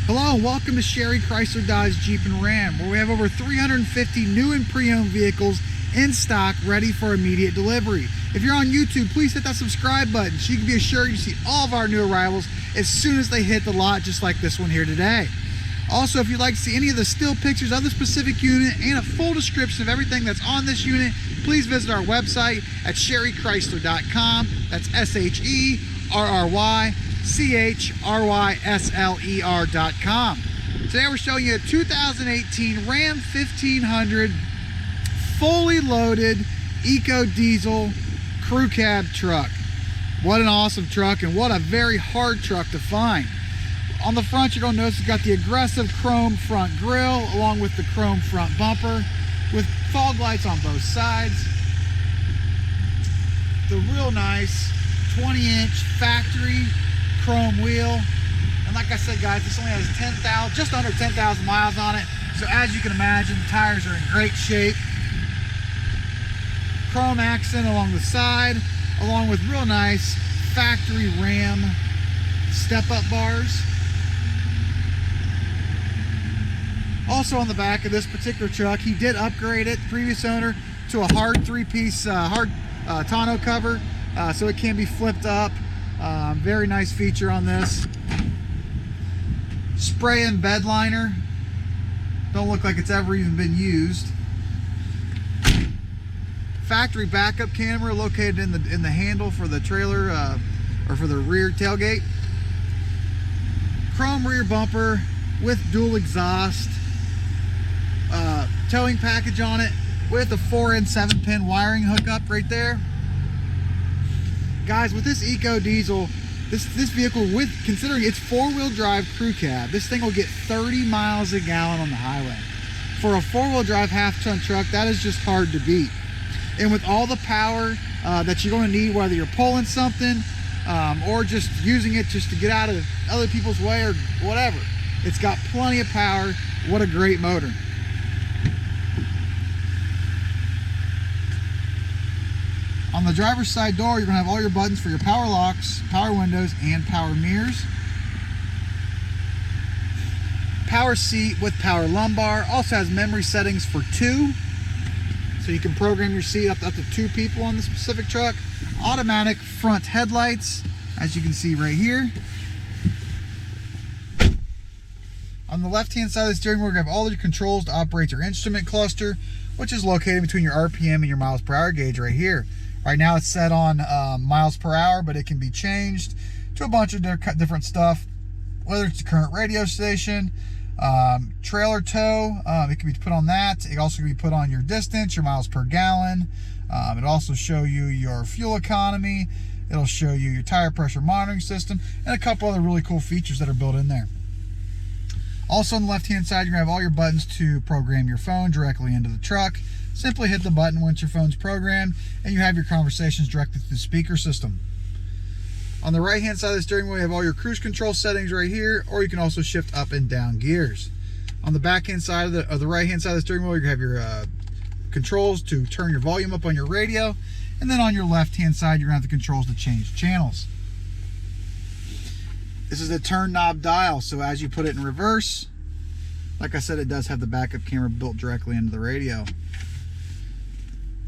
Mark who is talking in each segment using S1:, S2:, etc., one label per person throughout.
S1: Hello and welcome to Sherry Chrysler Dodge Jeep and Ram, where we have over 350 new and pre-owned vehicles in stock ready for immediate delivery. If you're on YouTube, please hit that subscribe button so you can be assured you see all of our new arrivals as soon as they hit the lot, just like this one here today. Also, if you'd like to see any of the still pictures of the specific unit and a full description of everything that's on this unit, please visit our website at sherrychrysler.com. That's SherryChrysler.com. Today we're showing you a 2018 Ram 1500 fully loaded EcoDiesel crew cab truck. What an awesome truck, and what a very hard truck to find. On the front, you're going to notice it's got the aggressive chrome front grille along with the chrome front bumper with fog lights on both sides. The real nice 20-inch factory chrome wheel. And like I said, guys, this only has just under 10,000 miles on it. So as you can imagine, the tires are in great shape. Chrome accent along the side, along with real nice factory Ram step-up bars. Also on the back of this particular truck, he did upgrade it, the previous owner, to a hard three-piece tonneau cover, so it can be flipped up. Very nice feature on this. Spray-in bed liner. Don't look like it's ever even been used. Factory backup camera located in the handle for the trailer or for the rear tailgate. Chrome rear bumper with dual exhaust. Towing package on it with a 4 and 7 pin wiring hookup right there. Guys, with this EcoDiesel, this vehicle, with considering it's 4-wheel drive crew cab, this thing will get 30 miles a gallon on the highway. For a 4-wheel drive half-ton truck, that is just hard to beat. And with all the power that you're going to need, whether you're pulling something or just using it just to get out of other people's way or whatever, it's got plenty of power. What a great motor. On the driver's side door, you're going to have all your buttons for your power locks, power windows, and power mirrors. Power seat with power lumbar. Also has memory settings for 2. So you can program your seat up to 2 people on the specific truck. Automatic front headlights, as you can see right here. On the left-hand side of the steering wheel, we're going to have all your controls to operate your instrument cluster, which is located between your RPM and your miles per hour gauge right here. Right now it's set on miles per hour, but it can be changed to a bunch of different stuff, whether it's the current radio station, trailer tow, it can be put on that. It also can be put on your distance, your miles per gallon. It'll also show you your fuel economy. It'll show you your tire pressure monitoring system and a couple other really cool features that are built in there. Also on the left-hand side, you're going to have all your buttons to program your phone directly into the truck. Simply hit the button once your phone's programmed, and you have your conversations directly through the speaker system. On the right-hand side of the steering wheel, you have all your cruise control settings right here, or you can also shift up and down gears. On the back-hand side of the right-hand side of the steering wheel, you have your controls to turn your volume up on your radio, and then on your left-hand side, you're going to have the controls to change channels. This is a turn knob dial, so as you put it in reverse, like I said, it does have the backup camera built directly into the radio.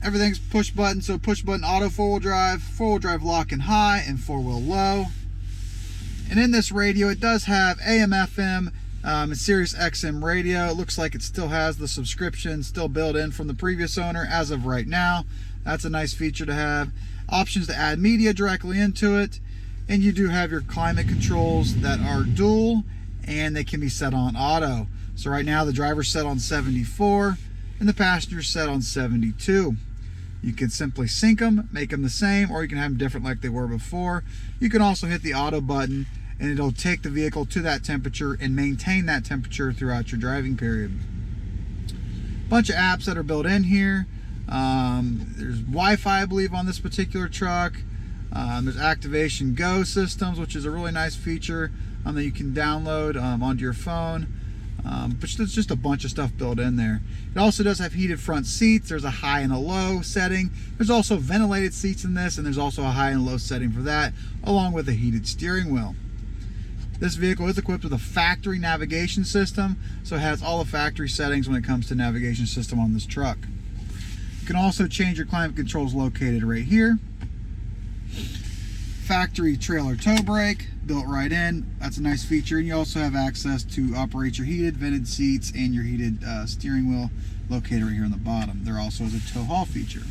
S1: Everything's push button, so push button auto 4-wheel drive lock and high, and 4-wheel low. And in this radio, it does have AM, FM, and Sirius XM radio. It looks like it still has the subscription still built in from the previous owner as of right now. That's a nice feature to have. Options to add media directly into it. And you do have your climate controls that are dual, and they can be set on auto. So right now the driver's set on 74 and the passenger's set on 72. You can simply sync them, make them the same, or you can have them different like they were before. You can also hit the auto button and it'll take the vehicle to that temperature and maintain that temperature throughout your driving period. Bunch of apps that are built in here. There's Wi-Fi, I believe, on this particular truck. There's Activation Go systems, which is a really nice feature that you can download onto your phone. But there's just a bunch of stuff built in there. It also does have heated front seats. There's a high and a low setting. There's also ventilated seats in this, and there's also a high and low setting for that, along with a heated steering wheel. This vehicle is equipped with a factory navigation system, so it has all the factory settings when it comes to navigation system on this truck. You can also change your climate controls located right here. Factory trailer tow brake built right in. That's a nice feature. And you also have access to operate your heated vented seats and your heated steering wheel located right here on the bottom. There also is a tow haul feature.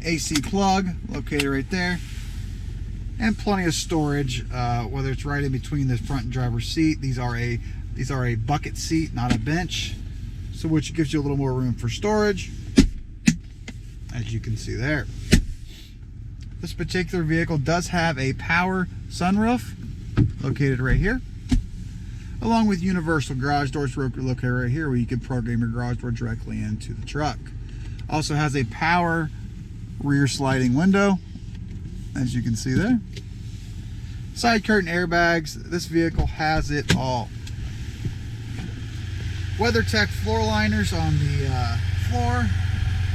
S1: AC plug located right there, and plenty of storage, whether it's right in between the front and driver's seat. These are a bucket seat, not a bench, so which gives you a little more room for storage, as you can see there. This particular vehicle does have a power sunroof located right here, along with universal garage doors located right here, where you can program your garage door directly into the truck. Also has a power rear sliding window, as you can see there. Side curtain airbags. This vehicle has it all. WeatherTech floor liners on the floor,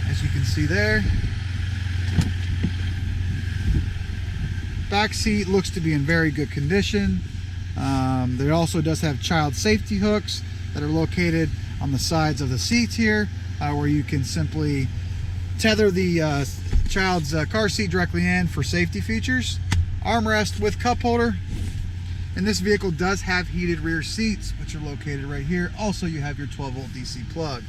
S1: as you can see there. Back seat looks to be in very good condition. There also does have child safety hooks that are located on the sides of the seats here, where you can simply tether the child's car seat directly in for safety features. Armrest with cup holder. And this vehicle does have heated rear seats, which are located right here. Also, you have your 12-volt DC plug.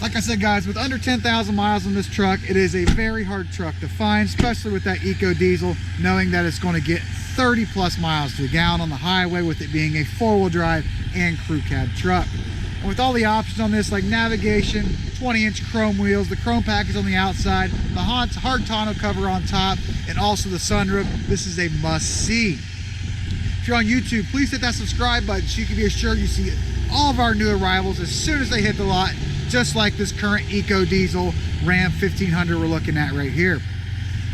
S1: Like I said, guys, with under 10,000 miles on this truck, it is a very hard truck to find, especially with that EcoDiesel, knowing that it's going to get 30 plus miles to the gallon on the highway, with it being a 4-wheel drive and crew cab truck. And with all the options on this, like navigation, 20-inch chrome wheels, the chrome package on the outside, the hard tonneau cover on top, and also the sunroof, this is a must-see. If you're on YouTube, please hit that subscribe button so you can be assured you see all of our new arrivals as soon as they hit the lot, just like this current EcoDiesel Ram 1500 we're looking at right here.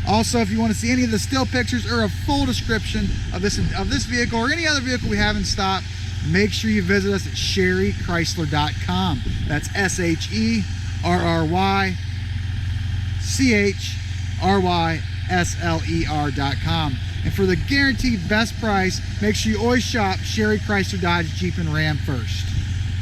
S1: Also, if you want to see any of the still pictures or a full description of this vehicle or any other vehicle we have in stock, make sure you visit us at SherryChrysler.com. That's SherryChrysler.com. And for the guaranteed best price, make sure you always shop Sherry Chrysler Dodge Jeep and Ram first.